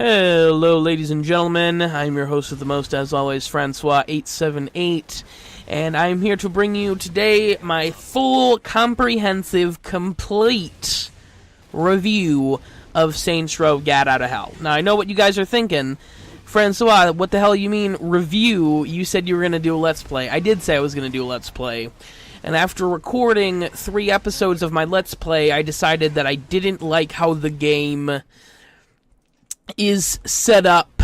Hello, ladies and gentlemen. I'm your host with the most, as always, Francois878, and I'm here to bring you today my full, comprehensive, complete review of Saints Row Gat out of Hell. Now, I know what you guys are thinking. Francois, what the hell you mean review? You said you were going to do a Let's Play. I did say I was going to do a Let's Play. And after recording 3 episodes of my Let's Play, I decided that I didn't like how the game is set up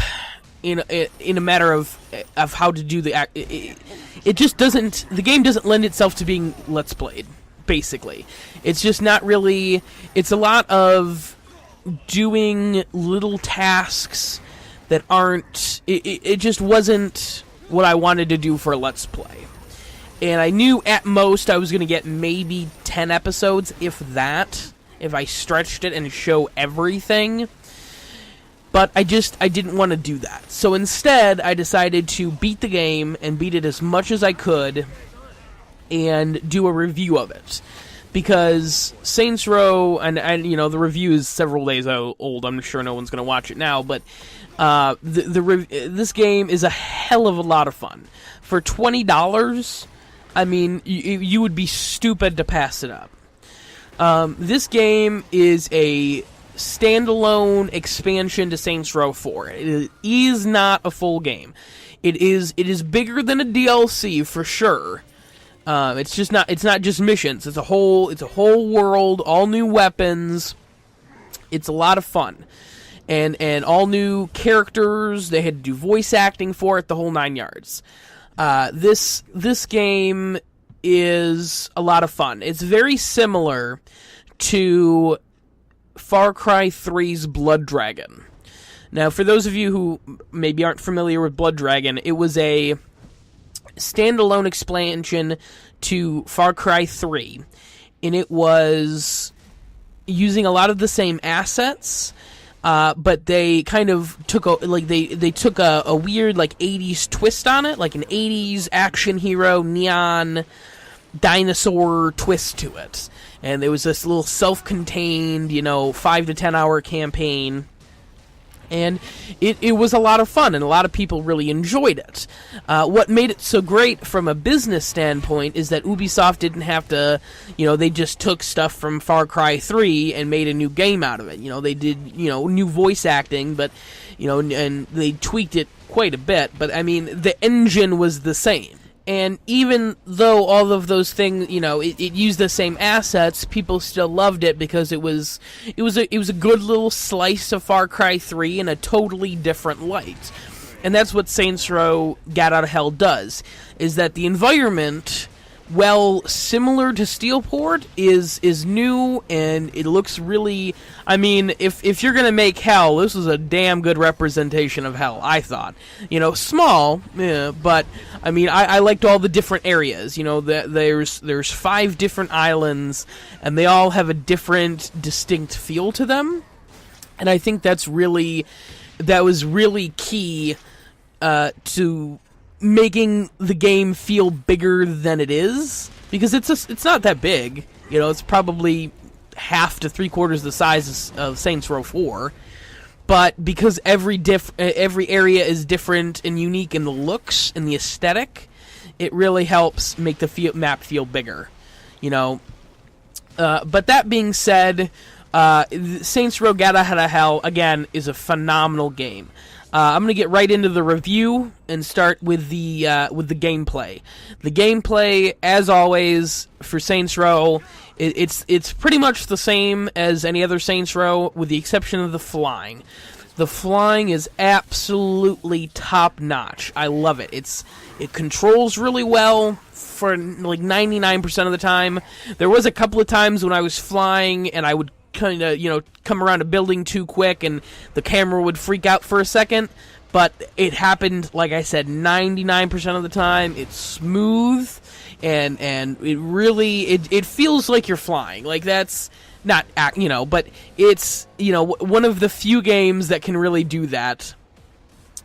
in a matter of how to do the it just doesn't, the game doesn't lend itself to being Let's Played, basically. It's just not really, it's a lot of doing little tasks that aren't, it just wasn't what I wanted to do for a Let's Play. And I knew at most I was going to get maybe 10 episodes, if that, if I stretched it and show everything. But I didn't want to do that. So instead, I decided to beat the game and beat it as much as I could and do a review of it. Because Saints Row, and you know, the review is several days old. I'm sure no one's going to watch it now, but this game is a hell of a lot of fun. For $20, I mean, you would be stupid to pass it up. This game is a standalone expansion to Saints Row 4. It is not a full game. It is bigger than a DLC for sure. It's not just missions. It's a whole world, all new weapons. It's a lot of fun. And all new characters. They had to do voice acting for it, the whole 9 yards. This game is a lot of fun. It's very similar to Far Cry 3's Blood Dragon. Now, for those of you who maybe aren't familiar with Blood Dragon, it was a standalone expansion to Far Cry 3, and it was using a lot of the same assets, but they kind of took they took a weird like 80s twist on it, like an 80s action hero neon dinosaur twist to it. And there was this little self-contained, 5 to 10 hour campaign. And it was a lot of fun, and a lot of people really enjoyed it. What made it so great from a business standpoint is that Ubisoft didn't have to, they just took stuff from Far Cry 3 and made a new game out of it. They did, new voice acting, but, and they tweaked it quite a bit. But, I mean, the engine was the same. And even though all of those things, it used the same assets, people still loved it because it was a good little slice of Far Cry 3 in a totally different light. And that's what Saints Row Gat Out of Hell does, is that the environment, well, similar to Steelport, is new, and it looks really, I mean, if you're gonna make Hell, this was a damn good representation of Hell, I thought. Small, yeah, but, I mean, I liked all the different areas. There's 5 different islands, and they all have a different, distinct feel to them, and I think that was really key to making the game feel bigger than it is, because it's not that big. It's probably half to 3/4 the size of Saints Row 4, but because every area is different and unique in the looks and the aesthetic, it really helps make the map feel bigger. But that being said, Saints Row Gat Out of Hell again is a phenomenal game. I'm going to get right into the review and start with the gameplay. The gameplay, as always, for Saints Row, it's pretty much the same as any other Saints Row, with the exception of the flying. The flying is absolutely top-notch. I love it. It controls really well for like 99% of the time. There was a couple of times when I was flying and I would kind of, come around a building too quick and the camera would freak out for a second, but it happened, like I said, 99% of the time. It's smooth, and it really, it feels like you're flying. Like, that's not, but it's, one of the few games that can really do that.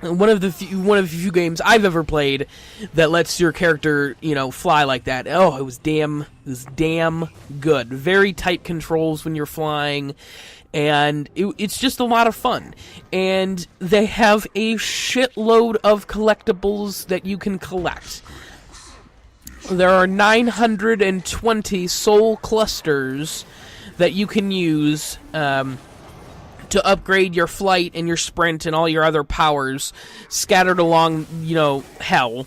one of the few games I've ever played that lets your character, fly like that. Oh, it was damn good. Very tight controls when you're flying, and it's just a lot of fun. And they have a shitload of collectibles that you can collect. There are 920 soul clusters that you can use to upgrade your flight and your sprint and all your other powers scattered along, hell.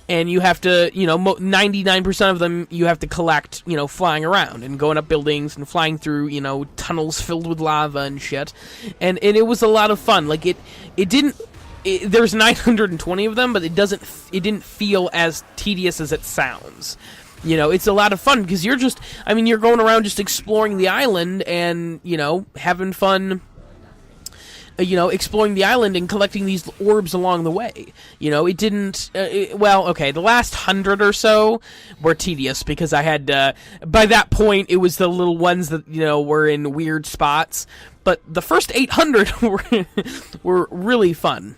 And you have to, 99% of them you have to collect, flying around and going up buildings and flying through, tunnels filled with lava and shit. And it was a lot of fun. Like, there's 920 of them, but it didn't feel as tedious as it sounds. It's a lot of fun because you're going around just exploring the island and, having fun, exploring the island and collecting these orbs along the way. It didn't, the last 100 or so were tedious because I had, by that point, it was the little ones that, were in weird spots. But the first 800 were really fun.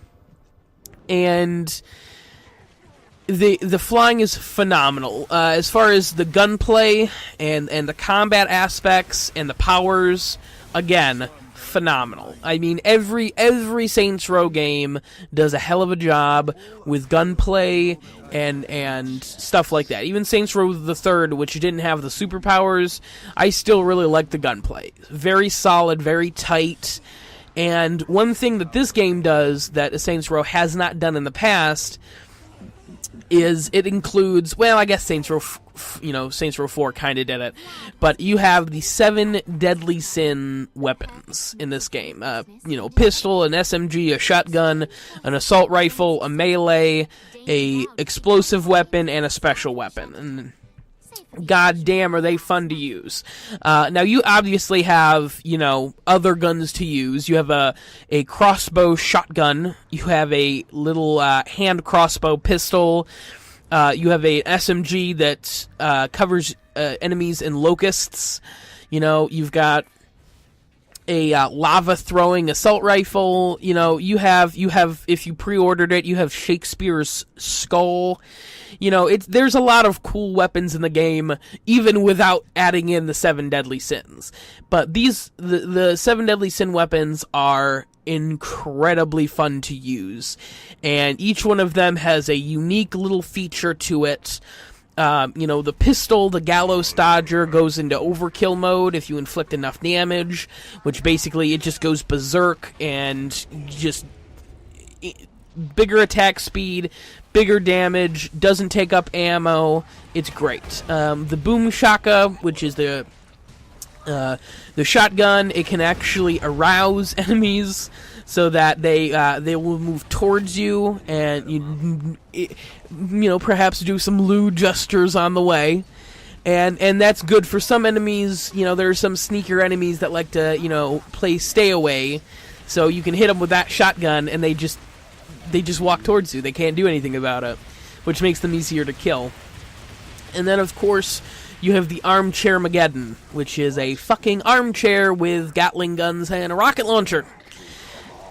And the flying is phenomenal. As far as the gunplay and the combat aspects and the powers, again, phenomenal. I mean, every Saints Row game does a hell of a job with gunplay and stuff like that. Even Saints Row the Third, which didn't have the superpowers, I still really like the gunplay. Very solid, very tight. And one thing that this game does that Saints Row has not done in the past is it includes, I guess Saints Row 4 kind of did it, but you have the 7 deadly sin weapons in this game. Pistol, an SMG, a shotgun, an assault rifle, a melee, a explosive weapon, and a special weapon. And god damn, are they fun to use. Now, you obviously have, other guns to use. You have a crossbow shotgun. You have a little hand crossbow pistol. You have a SMG that covers enemies and locusts. You've got a lava-throwing assault rifle. You have, if you pre-ordered it, you have Shakespeare's skull. There's a lot of cool weapons in the game, even without adding in the 7 deadly sins. But the 7 deadly sin weapons are incredibly fun to use, and each one of them has a unique little feature to it. The pistol, the gallows dodger, goes into overkill mode if you inflict enough damage, which basically it just goes berserk and just bigger attack speed, bigger damage, doesn't take up ammo. It's great. The boom shaka, which is the shotgun, it can actually arouse enemies so that they will move towards you and perhaps do some lewd gestures on the way. And that's good for some enemies. There are some sneaker enemies that like to, play stay away. So you can hit them with that shotgun and they just walk towards you. They can't do anything about it, which makes them easier to kill. And then, of course, you have the Armchair Mageddon, which is a fucking armchair with Gatling guns and a rocket launcher.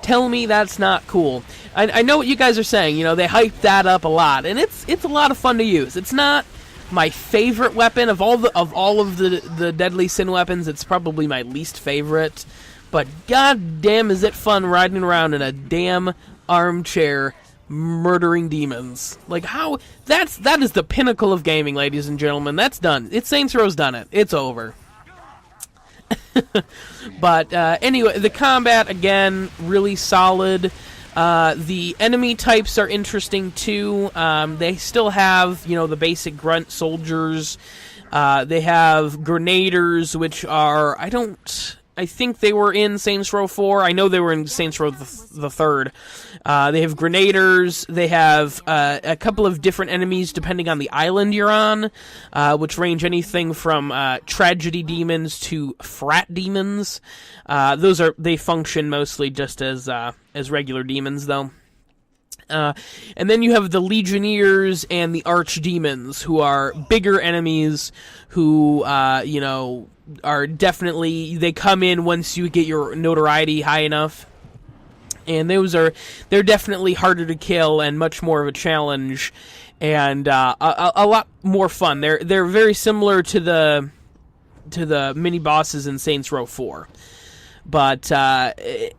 Tell me that's not cool. I know what you guys are saying. They hype that up a lot, and it's a lot of fun to use. It's not my favorite weapon of all of the deadly sin weapons. It's probably my least favorite, but god damn is it fun riding around in a damn armchair murdering demons. Like, how that is the pinnacle of gaming, ladies and gentlemen. That's done. Saints Row's done it. It's over. But anyway, the combat, again, really solid. The enemy types are interesting too. They still have, the basic grunt soldiers. They have grenaders, which are, I think they were in Saints Row 4. I know they were in Saints Row the Third. They have grenaders. They have a couple of different enemies depending on the island you're on, which range anything from tragedy demons to frat demons. They function mostly just as regular demons, though. And then you have the Legionnaires and the Archdemons, who are bigger enemies who, are definitely, they come in once you get your notoriety high enough. And they're definitely harder to kill and much more of a challenge, and a lot more fun. They're very similar to the mini bosses in Saints Row 4. But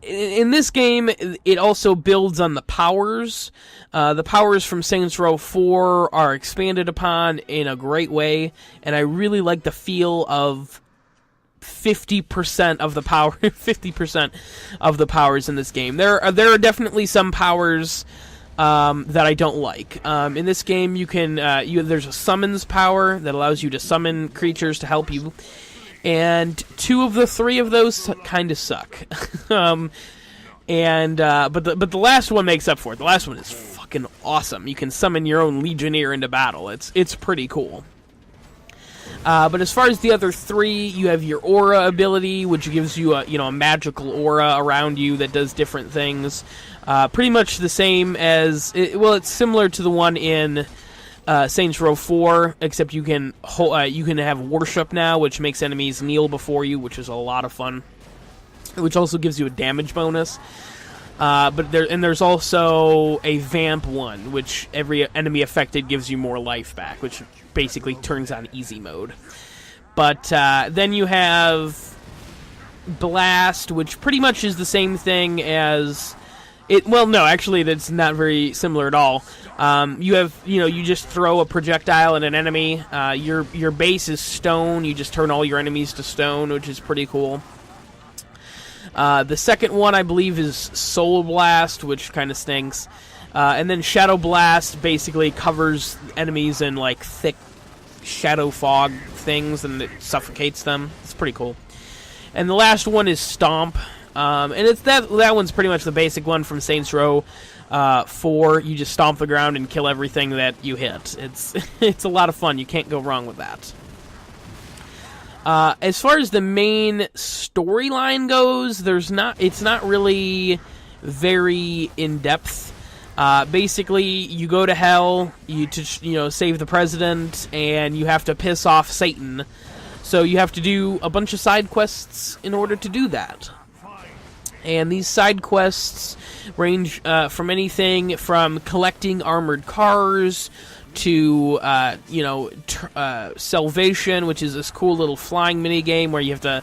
in this game, it also builds on the powers. The powers from Saints Row 4 are expanded upon in a great way, and I really like the feel of 50% of the power, 50% of the powers in this game. There are definitely some powers that I don't like. In this game, there's a summons power that allows you to summon creatures to help you, and 2 of the 3 of those kind of suck. But the last one makes up for it. The last one is fucking awesome. You can summon your own Legionnaire into battle. It's pretty cool. But as far as the other 3, you have your aura ability, which gives you a magical aura around you that does different things. Pretty much the same as it's similar to the one in Saints Row 4, except you can have worship now, which makes enemies kneel before you, which is a lot of fun. Which also gives you a damage bonus. But there's also a vamp one, which every enemy affected gives you more life back, which basically turns on easy mode. But then you have Blast, which pretty much is the same thing as it. Well, no, actually, that's not very similar at all. You just throw a projectile at an enemy. Your base is stone. You just turn all your enemies to stone, which is pretty cool. The second one, I believe, is Soul Blast, which kind of stinks. And then Shadow Blast basically covers enemies in like thick shadow fog things, and it suffocates them. It's pretty cool. And the last one is Stomp, and it's that one's pretty much the basic one from Saints Row 4. You just stomp the ground and kill everything that you hit. It's a lot of fun. You can't go wrong with that. As far as the main storyline goes, it's not really very in-depth. Basically, you go to hell, to save the president, and you have to piss off Satan. So you have to do a bunch of side quests in order to do that. And these side quests range from anything from collecting armored cars to Salvation, which is this cool little flying mini game where you have to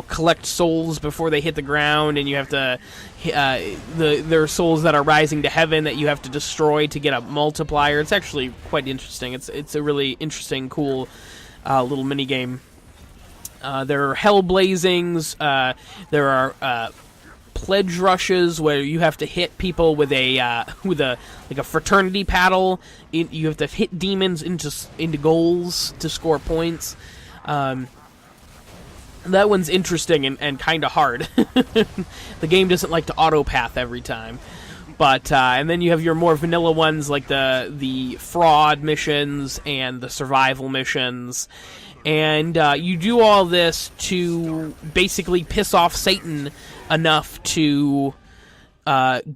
collect souls before they hit the ground, and you have to there are souls that are rising to heaven that you have to destroy to get a multiplier. It's actually quite interesting. It's a really interesting, cool little mini game. There are hell blazings. There are pledge rushes where you have to hit people with a fraternity paddle. You have to hit demons into goals to score points. That one's interesting and kind of hard. The game doesn't like to auto-path every time. But and then you have your more vanilla ones like the fraud missions and the survival missions. And you do all this to basically piss off Satan enough to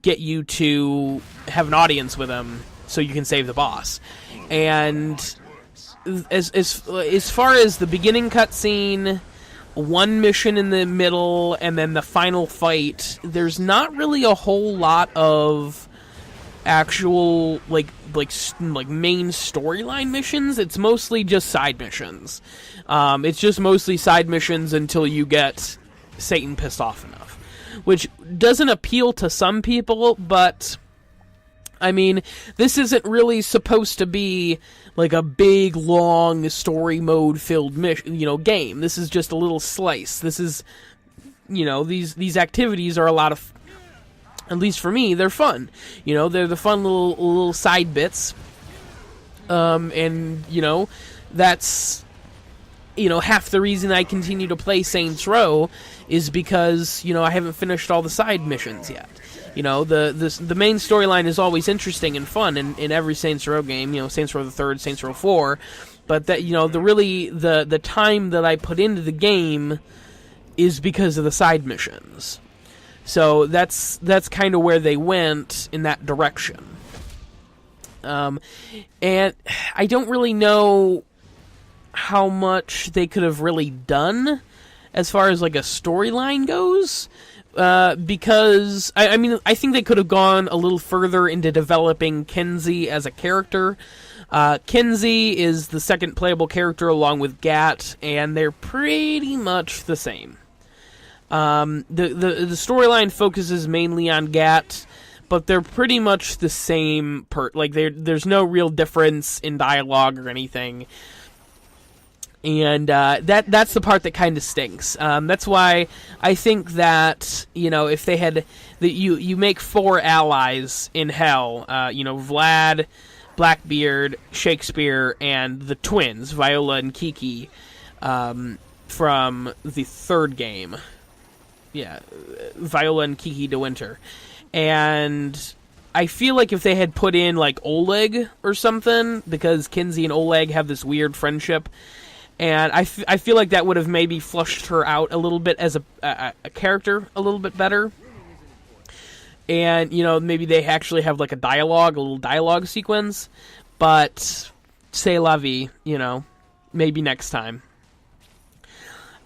get you to have an audience with him so you can save the boss. And as far as the beginning cutscene, one mission in the middle, and then the final fight, there's not really a whole lot of actual like main storyline missions. It's mostly just side missions. It's just mostly side missions until you get Satan pissed off enough, which doesn't appeal to some people. But I mean, this isn't really supposed to be like a big, long, story mode filled game. This is just a little slice. This is, these activities are a lot of, at least for me, they're fun. They're the fun little side bits. And that's, half the reason I continue to play Saints Row is because, I haven't finished all the side missions yet. The main storyline is always interesting and fun in every Saints Row game, Saints Row the 3rd, Saints Row 4, but that, the time that I put into the game is because of the side missions. So that's kind of where they went in that direction. And I don't really know how much they could have really done as far as like a storyline goes. because I mean, I think they could have gone a little further into developing Kenzie as a character. Kenzie is the second playable character along with Gat, and they're pretty much the same. The storyline focuses mainly on Gat, but they're pretty much the same. There's no real difference in dialogue or anything. And that's the part that kind of stinks. That's why I think that, if they had you make 4 allies in Hell, Vlad, Blackbeard, Shakespeare, and the twins, Viola and Kiki, from the third game. Yeah, Viola and Kiki de Winter. And I feel like if they had put in, like, Oleg or something, because Kenzie and Oleg have this weird friendship, and I feel like that would have maybe flushed her out a little bit as a character a little bit better. And, maybe they actually have, like, a little dialogue sequence. But, c'est la vie, maybe next time.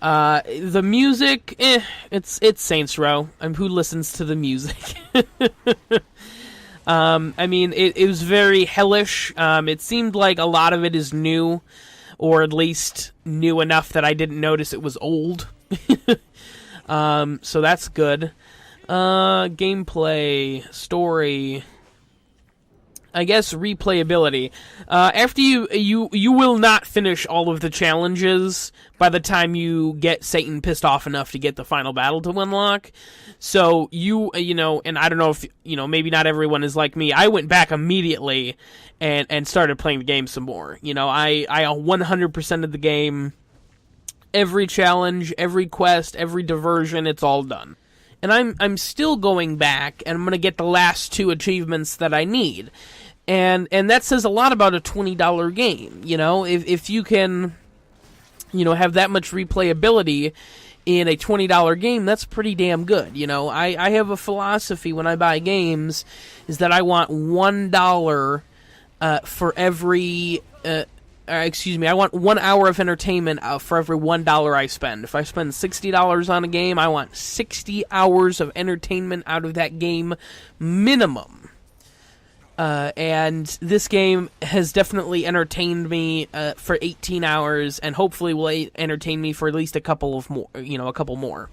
The music, it's Saints Row. Who listens to the music? I mean, it was very hellish. It seemed like a lot of it is new, or at least new enough that I didn't notice it was old. So that's good. Gameplay, story, I guess replayability. After you will not finish all of the challenges by the time you get Satan pissed off enough to get the final battle to unlock. So and I don't know if, maybe not everyone is like me. I went back immediately and started playing the game some more. I 100% of the game, every challenge, every quest, every diversion, it's all done. And I'm still going back, and I'm going to get the last 2 achievements that I need. And that says a lot about a $20 game. If you can, have that much replayability in a $20 game, that's pretty damn good. I have a philosophy when I buy games, is that I want $1 for every... I want 1 hour of entertainment for every $1 I spend. If I spend $60 on a game, I want 60 hours of entertainment out of that game minimum. And this game has definitely entertained me for 18 hours, and hopefully will entertain me for at least a couple more.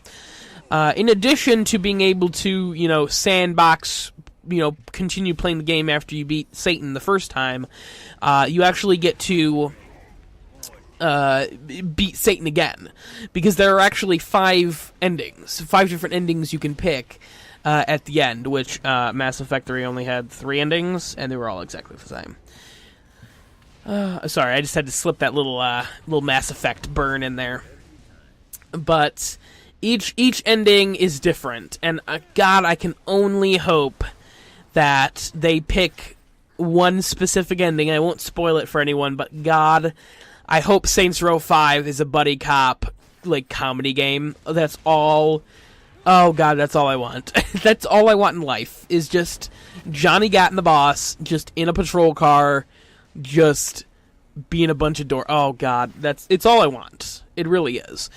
In addition to being able to, sandbox, continue playing the game after you beat Satan the first time, you actually get to beat Satan again, because there are actually 5 different endings you can pick at the end, which Mass Effect 3 only had 3 endings, and they were all exactly the same. Sorry, I just had to slip that little Mass Effect burn in there. But each ending is different, and God, I can only hope that they pick one specific ending. I won't spoil it for anyone, but God, I hope Saints Row 5 is a buddy cop, comedy game. That's all. Oh God, that's all I want. That's all I want in life, is just Johnny Gat and the boss, just in a patrol car, just being a bunch of Oh God, it's all I want. It really is.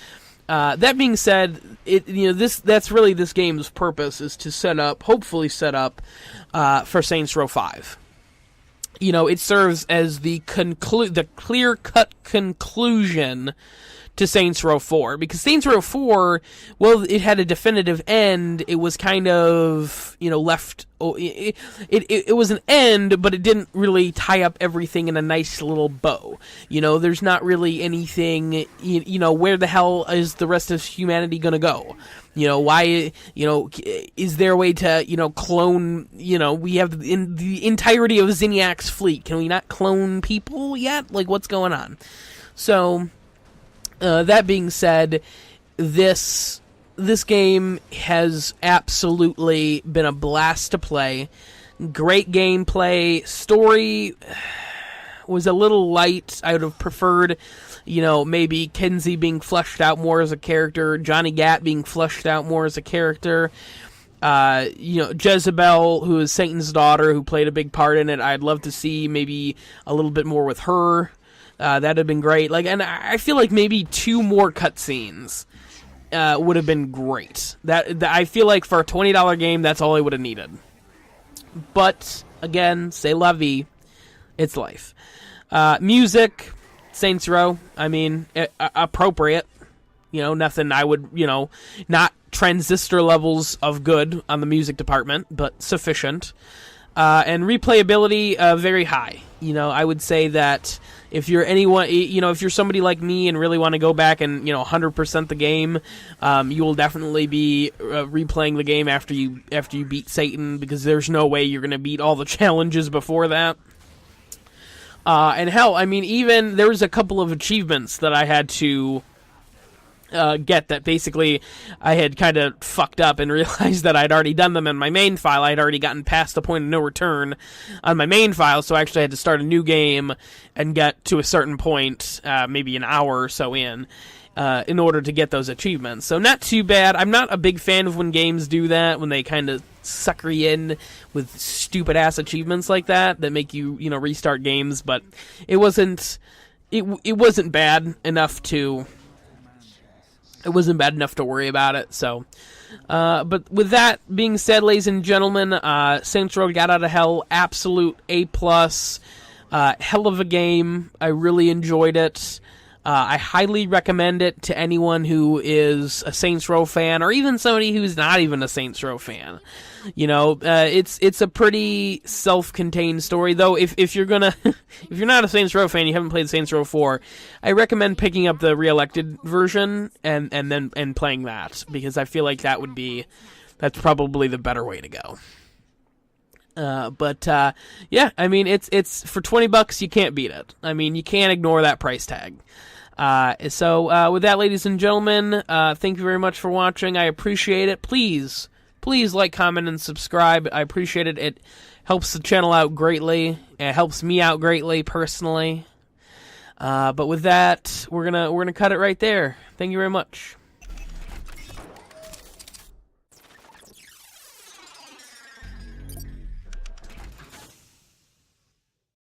That being said, that's really this game's purpose, is to hopefully set up for Saints Row 5. It serves as the clear-cut conclusion to Saints Row 4, because Saints Row 4, well, it had a definitive end. It was kind of, left. It was an end, but it didn't really tie up everything in a nice little bow. There's not really anything. Where the hell is the rest of humanity gonna go? Why? Is there a way to clone? We have in the entirety of Zinniac's fleet. Can we not clone people yet? What's going on? So. That being said, this game has absolutely been a blast to play. Great gameplay. Story was a little light. I would have preferred, maybe Kenzie being fleshed out more as a character, Johnny Gat being fleshed out more as a character. Jezebel, who is Satan's daughter, who played a big part in it. I'd love to see maybe a little bit more with her. That'd have been great. And I feel like maybe 2 more cutscenes would have been great. That I feel like for a $20 game, that's all I would have needed. But again, c'est la vie. It's life. Music, Saints Row. I mean, appropriate. Nothing I would, not transistor levels of good on the music department, but sufficient. And replayability, very high. I would say that if you're anyone, if you're somebody like me and really want to go back and, 100% the game, you will definitely be replaying the game after you beat Satan, because there's no way you're going to beat all the challenges before that. And hell, I mean, even there was a couple of achievements that I had to get that basically I had kind of fucked up and realized that I'd already done them in my main file. I'd already gotten past the point of no return on my main file, so I actually had to start a new game and get to a certain point, maybe an hour or so in order to get those achievements. So not too bad. I'm not a big fan of when games do that, when they kind of sucker you in with stupid-ass achievements like that make you, restart games, but it wasn't bad enough to... It wasn't bad enough to worry about it, so... but with that being said, ladies and gentlemen, Saints Row Gat Out of Hell, absolute A+. Hell of a game. I really enjoyed it. I highly recommend it to anyone who is a Saints Row fan, or even somebody who's not even a Saints Row fan. It's a pretty self-contained story, though. If you're gonna, if you're not a Saints Row fan, you haven't played Saints Row 4, I recommend picking up the Reelected version and then playing that, because I feel like that's probably the better way to go. Yeah, I mean, it's for $20, you can't beat it. I mean, you can't ignore that price tag. So with that, ladies and gentlemen, thank you very much for watching. I appreciate it. Please like, comment, and subscribe. I appreciate it. It helps the channel out greatly. It helps me out greatly, personally. But with that, we're gonna cut it right there. Thank you very much.